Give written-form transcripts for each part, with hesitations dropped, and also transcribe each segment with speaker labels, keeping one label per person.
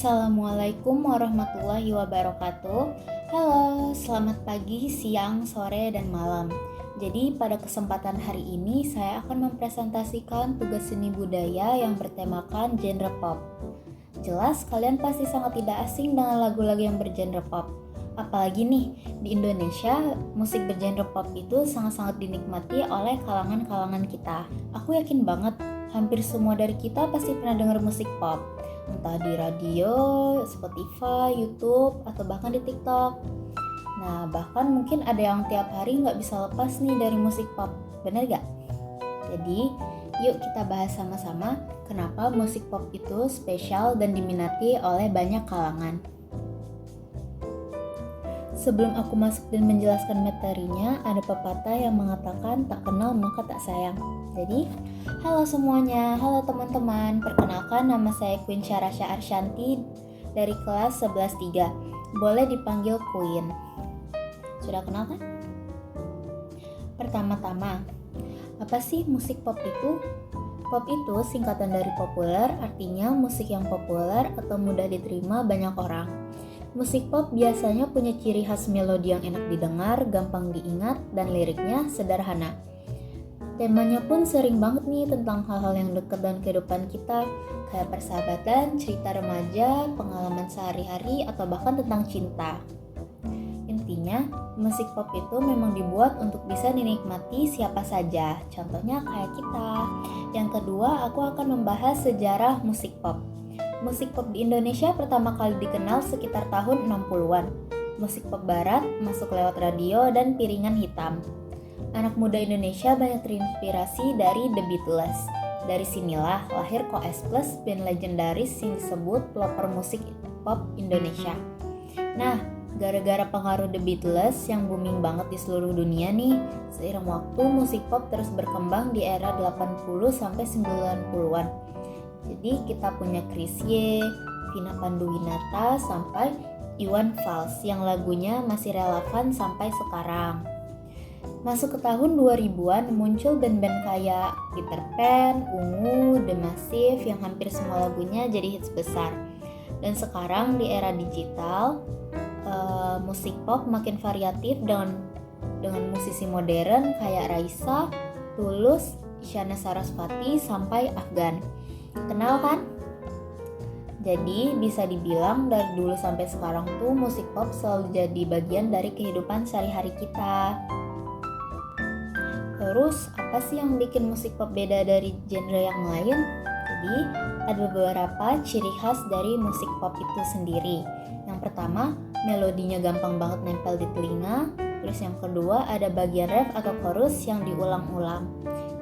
Speaker 1: Assalamualaikum warahmatullahi wabarakatuh. Halo, selamat pagi, siang, sore, dan malam. Jadi pada kesempatan hari ini saya akan mempresentasikan tugas seni budaya yang bertemakan genre pop. Jelas kalian pasti sangat tidak asing dengan lagu-lagu yang bergenre pop. Apalagi nih, di Indonesia musik bergenre pop itu sangat-sangat dinikmati oleh kalangan-kalangan kita. Aku yakin banget hampir semua dari kita pasti pernah dengar musik pop, entah di radio, Spotify, YouTube, atau bahkan di TikTok. Nah, bahkan mungkin ada yang tiap hari nggak bisa lepas nih dari musik pop, bener gak? Jadi, yuk kita bahas sama-sama kenapa musik pop itu spesial dan diminati oleh banyak kalangan. Sebelum aku masuk dan menjelaskan materinya, ada pepatah yang mengatakan tak kenal maka tak sayang. Jadi, halo semuanya, halo teman-teman. Perkenalkan, nama saya Queen Syarasha Arsyanti dari kelas 11-3. Boleh dipanggil Queen. Sudah kenal kan? Pertama-tama, apa sih musik pop itu? Pop itu singkatan dari populer, artinya musik yang populer atau mudah diterima banyak orang. Musik pop biasanya punya ciri khas melodi yang enak didengar, gampang diingat, dan liriknya sederhana. Temanya pun sering banget nih tentang hal-hal yang dekat dengan kehidupan kita, kayak persahabatan, cerita remaja, pengalaman sehari-hari, atau bahkan tentang cinta. Intinya, musik pop itu memang dibuat untuk bisa dinikmati siapa saja, contohnya kayak kita. Yang kedua, aku akan membahas sejarah musik pop. Musik pop di Indonesia pertama kali dikenal sekitar tahun 60-an. Musik pop barat masuk lewat radio dan piringan hitam. Anak muda Indonesia banyak terinspirasi dari The Beatles. Dari sinilah lahir Koes Plus, band legendaris yang disebut pelopor musik pop Indonesia. Nah, gara-gara pengaruh The Beatles yang booming banget di seluruh dunia nih, seiring waktu musik pop terus berkembang di era 80 sampai 90-an. Jadi kita punya Chrisye, Vina Panduwinata, sampai Iwan Fals yang lagunya masih relevan sampai sekarang. Masuk ke tahun 2000-an muncul band-band kayak Peter Pan, Ungu, The Massive yang hampir semua lagunya jadi hits besar. Dan sekarang di era digital, musik pop makin variatif dengan musisi modern kayak Raisa, Tulus, Isyana Sarasvati, sampai Afgan. Kenal kan? Jadi bisa dibilang dari dulu sampai sekarang tuh musik pop selalu jadi bagian dari kehidupan sehari-hari kita. Terus apa sih yang bikin musik pop beda dari genre yang lain? Jadi ada beberapa ciri khas dari musik pop itu sendiri. Yang pertama, melodinya gampang banget nempel di telinga. Terus yang kedua, ada bagian ref atau chorus yang diulang-ulang.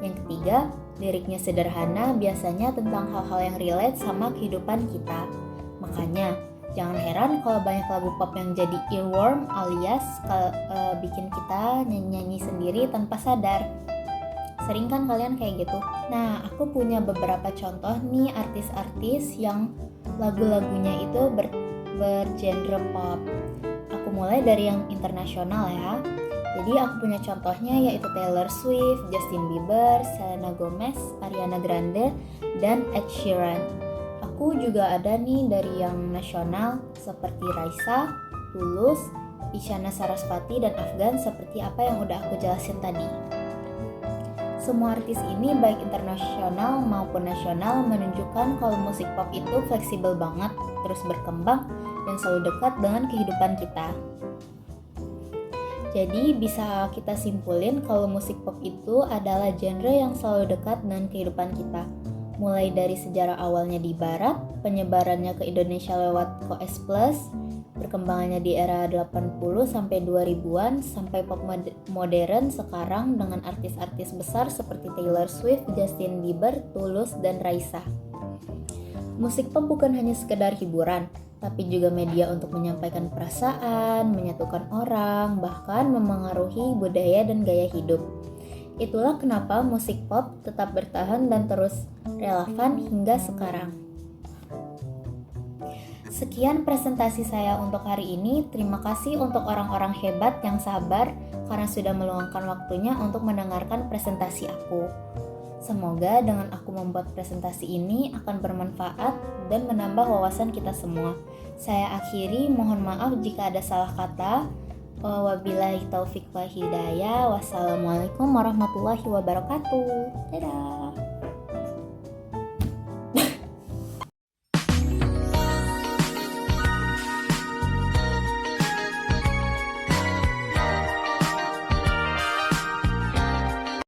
Speaker 1: Yang ketiga, liriknya sederhana, biasanya tentang hal-hal yang relate sama kehidupan kita. Makanya, jangan heran kalau banyak lagu pop yang jadi earworm alias bikin kita nyanyi-nyanyi sendiri tanpa sadar. Sering kan kalian kayak gitu? Nah, aku punya beberapa contoh nih artis-artis yang lagu-lagunya itu bergenre pop. Aku mulai dari yang internasional ya. Jadi aku punya contohnya yaitu Taylor Swift, Justin Bieber, Selena Gomez, Ariana Grande, dan Ed Sheeran. Aku juga ada nih dari yang nasional seperti Raisa, Tulus, Isyana Sarasvati, dan Afgan seperti apa yang udah aku jelasin tadi. Semua artis ini baik internasional maupun nasional menunjukkan kalau musik pop itu fleksibel banget, terus berkembang, dan selalu dekat dengan kehidupan kita. Jadi bisa kita simpulin kalau musik pop itu adalah genre yang selalu dekat dengan kehidupan kita. Mulai dari sejarah awalnya di barat, penyebarannya ke Indonesia lewat Koes Plus, perkembangannya di era 80 sampai 2000-an, sampai pop modern sekarang dengan artis-artis besar seperti Taylor Swift, Justin Bieber, Tulus, dan Raisa. Musik pop bukan hanya sekedar hiburan, tapi juga media untuk menyampaikan perasaan, menyatukan orang, bahkan memengaruhi budaya dan gaya hidup. Itulah kenapa musik pop tetap bertahan dan terus relevan hingga sekarang. Sekian presentasi saya untuk hari ini. Terima kasih untuk orang-orang hebat yang sabar karena sudah meluangkan waktunya untuk mendengarkan presentasi aku. Semoga dengan aku membuat presentasi ini akan bermanfaat dan menambah wawasan kita semua. Saya akhiri, mohon maaf jika ada salah kata. Wabillahi taufik wa hidayah. Wassalamualaikum warahmatullahi wabarakatuh. Dadah.